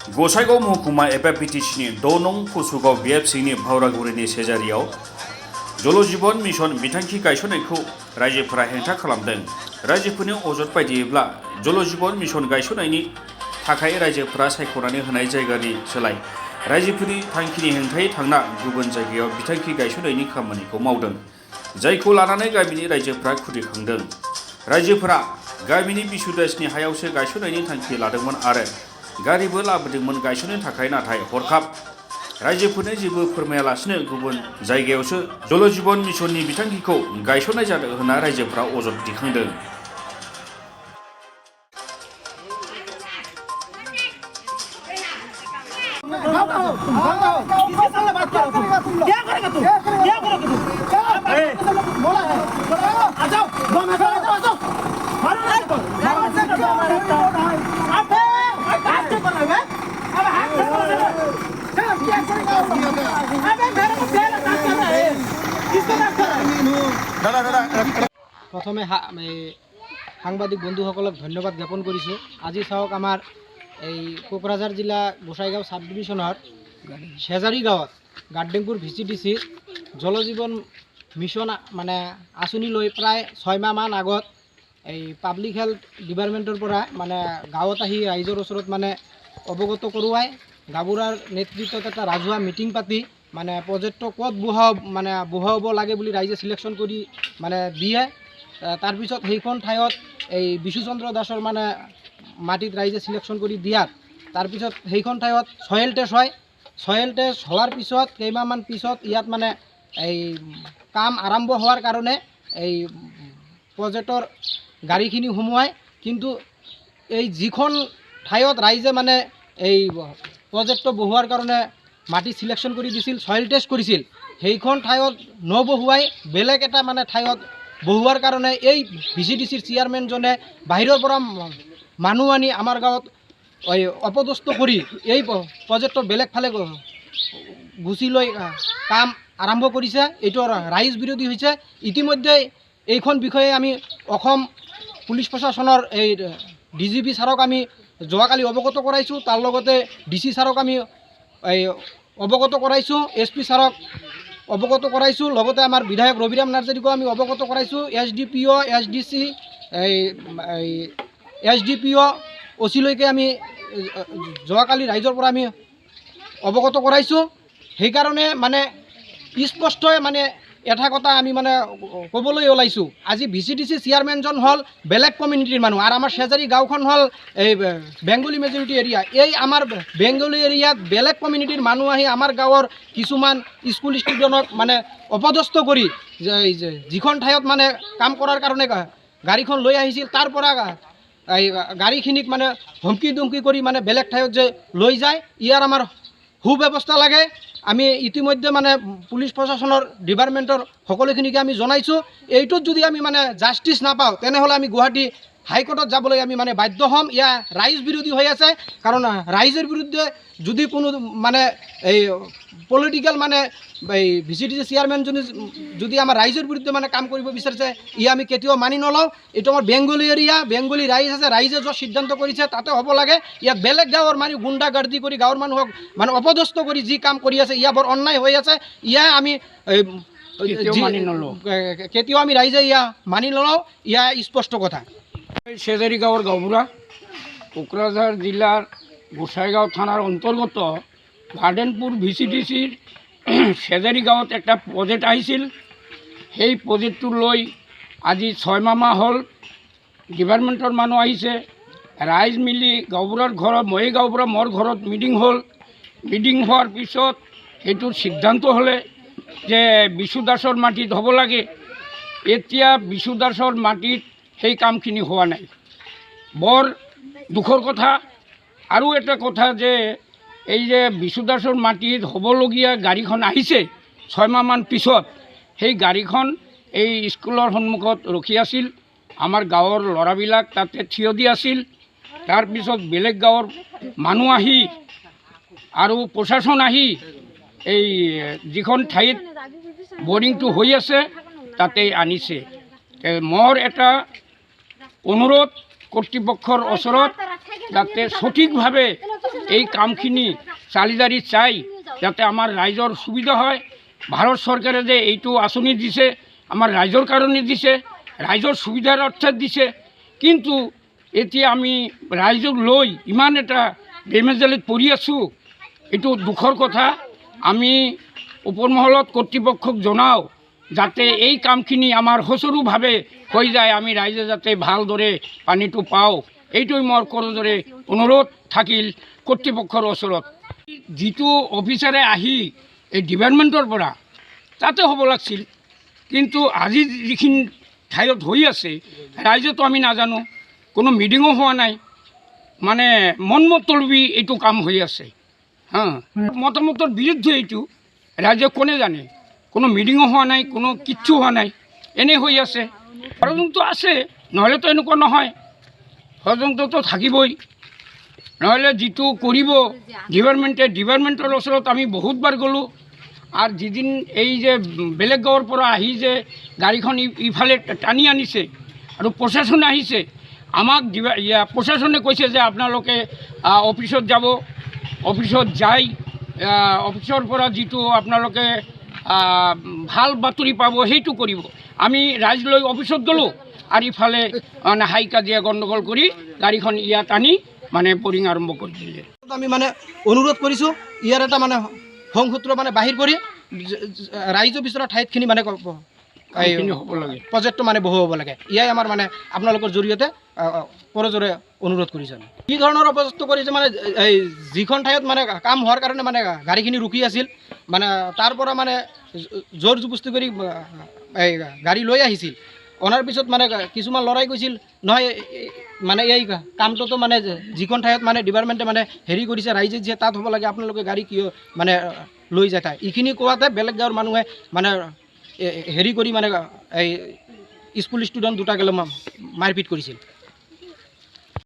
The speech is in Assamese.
गसाइगाव महकुमा एबा बिटिसिनि 6 नं फुसुगाव बिएफसिनि भावरागुरिनि सेजारियाव जल जीवन मिशन बिथांखि गायसननायखौ रायजोफोरा हेंथा खालामदों। रायजोफोरनि अजद बायदियैब्ला जल जीवन मिशन गायसननायनि थाखाय रायजोफोरा सायख'नानै होनाय जायगानि सोलाय रायजोफोरनि थांखिनि हेंथायै थांना गुबुन जायगायाव बिथांखि गायसननायनि खामानिखौ मावदों, जायखौ लानानै गामिनि रायजोफोरा खुद्रिखांदों। रायजोफोरा गामिनि बिसुदासनि हायावसो गायसननायनि थांखि लादोंमोन आरो गारिबो लाबोदोंमोन गायसननो थाखाय, नाथाय हरखाब रायजोफोरनो जेबो फोरमायालासिनो गुबुन जायगायावसो जल जीवन मिशननि बिथांखिखौ गायसननाय जादों होनना रायजोफोरा अजद दिखांदों। प्रथमे সাংবাদিক বন্ধুসকলক ধন্যবাদ জ্ঞাপন কৰিছোঁ। আজি চাওক আমাৰ এই কোকৰাঝাৰ জিলা গোসাইগাঁও সাব ডিভিজনৰ সেজাৰি গাঁৱত গাৰ্ডেনপুৰ VCDC জল জীৱন মিছন মানে আঁচনি লৈ প্ৰায় 6 মাহমান আগত এই পাব্লিক হেল্থ ডিপাৰ্টমেণ্টৰ পৰা মানে গাঁৱত আহি ৰাইজৰ ওচৰত মানে অৱগত কৰোৱাই গাঁওবুঢ়াৰ নেতৃত্বত এটা ৰাজহুৱা মিটিং পাতি মানে প্ৰজেক্টটো ক'ত বহুৱাব লাগে বুলি ৰাইজে সিলেকশ্যন কৰি মানে দিয়ে। তাৰপিছত সেইখন ঠাইত এই বিশুচন্দ্ৰ দাসৰ মানে মাটিত ৰাইজে সিলেকশ্যন কৰি দিয়াত তাৰপিছত সেইখন ঠাইত সয়েল টেষ্ট হয়। সয়েল টেষ্ট হোৱাৰ পিছত কেইমাহমান পিছত ইয়াত মানে এই কাম আৰম্ভ হোৱাৰ কাৰণে এই প্ৰজেক্টৰ গাড়ীখিনি সোমোৱায়, কিন্তু এই যিখন ঠাইত ৰাইজে মানে এই প্ৰজেক্টটো বহুৱাৰ কাৰণে মাটি সিলেকশ্যন কৰি দিছিল, সয়েল টেষ্ট কৰিছিল, সেইখন ঠাইত নবহুৱাই বেলেগ এটা মানে ঠাইত বহুৱাৰ কাৰণে এই VCDCৰ চেয়াৰমেনজনে বাহিৰৰ পৰা মানুহ আনি আমাৰ গাঁৱত অপদস্থ কৰি এই প্ৰজেক্টৰ বেলেগ ফালে গুচি লৈ কাম আৰম্ভ কৰিছে। এইটো ৰাইজ বিৰোধী হৈছে। ইতিমধ্যে এইখন বিষয়ে আমি অসম পুলিচ প্ৰশাসনৰ এই DGP ছাৰক আমি যোৱাকালি অৱগত কৰাইছোঁ, তাৰ লগতে DC ছাৰক আমি এই অৱগত কৰাইছোঁ, SP ছাৰক অৱগত কৰাইছোঁ, লগতে আমাৰ বিধায়ক ৰবিৰাম নাৰ্জাৰীকো আমি অৱগত কৰাইছোঁ, SDPO SDC SDPO OC-লৈকে আমি যোৱাকালি ৰাইজৰ পৰা আমি অৱগত কৰাইছোঁ। সেইকাৰণে মানে স্পষ্টই মানে এটা কথা আমি মানে ক'বলৈ ওলাইছোঁ, আজি VCDC চেয়াৰমেনজন হ'ল বেলেগ কমিউনিটিৰ মানুহ আৰু আমাৰ সেজাৰি গাঁওখন হ'ল এই বেংগলী মেজৰিটি এৰিয়া। এই আমাৰ বেংগলী এৰিয়াত বেলেগ কমিউনিটিৰ মানুহ আহি আমাৰ গাঁৱৰ কিছুমান স্কুল ষ্টুডেণ্টক মানে অপদস্থ কৰি যিখন ঠাইত মানে কাম কৰাৰ কাৰণে গাড়ীখন লৈ আহিছিল, তাৰ পৰা এই গাড়ীখিনিক মানে ধমকি ধমকি কৰি মানে বেলেগ ঠাইত যে লৈ যায়, ইয়াৰ আমাৰ সুব্যৱস্থা লাগে। আমি ইতিমধ্যে মানে পুলিচ প্ৰশাসনৰ ডিপাৰ্টমেণ্টৰ সকলোখিনিকে আমি জনাইছোঁ। এইটোত যদি আমি মানে জাষ্টিছ নাপাওঁ তেনেহ'লে আমি গুৱাহাটী হাইকোৰ্টত যাবলৈ আমি মানে বাধ্য হ'ম। এয়া ৰাইজ বিৰোধী হৈ আছে, কাৰণ ৰাইজৰ বিৰুদ্ধে যদি কোনো মানে এই পলিটিকেল মানে এই VCDC চেয়াৰমেনজনে যদি আমাৰ ৰাইজৰ বিৰুদ্ধে মানে কাম কৰিব বিচাৰিছে, ই আমি কেতিয়াও মানি নলওঁ। এইটো আমাৰ বেংগলী এৰিয়া, বেংগলী ৰাইজ আছে, ৰাইজে য'ত সিদ্ধান্ত কৰিছে তাতে হ'ব লাগে। ইয়াত বেলেগ গাঁৱৰ মানুহ গুণ্ডাগাৰ্দি কৰি গাঁৱৰ মানুহক মানে অপদস্থ কৰি যি কাম কৰি আছে, ইয়া বৰ অন্যায় হৈ আছে। ইয়া আমি কেতিয়াও আমি ৰাইজে ইয়া মানি নলওঁ, ইয়া স্পষ্ট কথা। সেজাৰি গাঁৱৰ গাঁওবুঢ়া, কোকৰাঝাৰ জিলাৰ গোসাইগাঁও থানাৰ অন্তৰ্গত গাৰ্ডেনপুৰ VCDCৰ সেজাৰি গাঁৱত একটা প্ৰজেক্ট আহিছিল। সেই প্ৰজেক্টটো লৈ আজি 6 মাহ হ'ল ডিপাৰ্টমেণ্টৰ মানুহ আহিছে, ৰাইজ মিলি গাঁওবুঢ়াৰ ঘৰত, মই গাঁওবুঢ়া মোৰ ঘৰত মিটিং হ'ল। মিটিং হোৱাৰ পিছত সেইটোৰ সিদ্ধান্ত হ'লে যে বিশু দাসৰ মাটিত হ'ব লাগে। এতিয়া বিশু দাসৰ মাটিত সেই কামখিনি হোৱা নাই, বৰ দুখৰ কথা। আৰু এটা কথা যে এই যে বিশু দাসৰ মাটিত হ'বলগীয়া গাড়ীখন আহিছে 6 মাহমান পিছত, সেই গাড়ীখন এই স্কুলৰ সন্মুখত ৰখি আছিল, আমাৰ গাঁৱৰ ল'ৰাবিলাক তাতে থিয় দি আছিল। তাৰপিছত বেলেগ গাঁৱৰ মানুহ আহি আৰু প্ৰশাসন আহি এই যিখন ঠাইত বৰিংটো হৈ আছে তাতে আনিছে। মোৰ এটা অনুৰোধ কৰ্তৃপক্ষৰ ওচৰত যাতে সঠিকভাৱে এই কামখিনি চালিজাৰি চাই যাতে আমাৰ ৰাইজৰ সুবিধা হয়। ভাৰত চৰকাৰে যে এইটো আঁচনি দিছে আমাৰ ৰাইজৰ কাৰণে দিছে, ৰাইজৰ সুবিধাৰ অৰ্থে দিছে, কিন্তু এতিয়া আমি ৰাইজক লৈ ইমান এটা বেমেজালিত পৰি আছোঁ, এইটো দুখৰ কথা। আমি ওপৰমহলত কৰ্তৃপক্ষক জনাওঁ যাতে এই কামখিনি আমাৰ সুচাৰুভাৱে হৈ যায়, আমি ৰাইজে যাতে ভালদৰে পানীটো পাওঁ, এইটোৱে মোৰ কৰজোৰে অনুৰোধ থাকিল কৰ্তৃপক্ষৰ ওচৰত। যিটো অফিচাৰে আহি এই ডিপাৰ্টমেণ্টৰ পৰা তাতে হ'ব লাগিছিল, কিন্তু আজি যিখিনি ঠাইত হৈ আছে ৰাইজেতো আমি নাজানো, কোনো মিটিঙো হোৱা নাই, মানে মনমতলবী এইটো কাম হৈ আছে। মতামতৰ বিৰুদ্ধে এইটো ৰাইজে কোনে জানে, কোনো মিটিঙো হোৱা নাই, কোনো কিচ্ছু হোৱা নাই, এনেই হৈ আছে। ষড়যন্ত্ৰ আছে, নহ'লেতো এনেকুৱা নহয়, ষড়যন্ত্ৰটো থাকিবই। নহ'লে যিটো কৰিব ডিপাৰ্টমেণ্টৰ ওচৰত আমি বহুতবাৰ গ'লোঁ। আৰু যিদিন এই যে বেলেগ গাঁৱৰ পৰা আহি যে গাড়ীখন ইফালে টানি আনিছে আৰু প্ৰশাসনে আহিছে, আমাক প্ৰশাসনে কৈছে যে আপোনালোকে অফিচত যাব, অফিচত যাই অফিচৰ পৰা যিটো আপোনালোকে ভাল বাতৰি পাব সেইটো কৰিব। আমি ৰাইজ লৈ অফিচত গ'লোঁ আৰু ইফালে মানে হাই কাজিয়া গণ্ডগোল কৰি গাড়ীখন ইয়াত আনি মানে বৰিং আৰম্ভ কৰি দিলে। আমি মানে অনুৰোধ কৰিছোঁ ইয়াৰ এটা মানে সংসূত্ৰ মানে বাহিৰ কৰি ৰাইজৰ বিচৰা ঠাইতখিনি মানে হ'ব লাগে, প্ৰজেক্টটো মানে বহুৱাব লাগে। ইয়াই আমাৰ মানে আপোনালোকৰ জৰিয়তে কৰজোৰে অনুৰোধ কৰিছোঁ। কি ধৰণৰ অপযুক্ত কৰিছে মানে এই যিখন ঠাইত মানে কাম হোৱাৰ কাৰণে মানে গাড়ীখিনি ৰখি আছিল, মানে তাৰ পৰা মানে জোৰ জবস্তি কৰি এই গাড়ী লৈ আহিছিল। অনাৰ পিছত মানে কিছুমান ল'ৰাই কৈছিল নহয় মানে এই কামটোতো মানে যিখন ঠাইত মানে ডিপাৰ্টমেণ্টে মানে হেৰি কৰিছে, ৰাইজে যে তাত হ'ব লাগে, আপোনালোকে গাড়ী কিয় মানে লৈ যায় তাই। এইখিনি কোৱাতে বেলেগ গাঁৱৰ মানুহে মানে হেৰি কৰি মানে এই স্কুল ষ্টুডেণ্ট দুটাকে মাৰপিট কৰিছিল।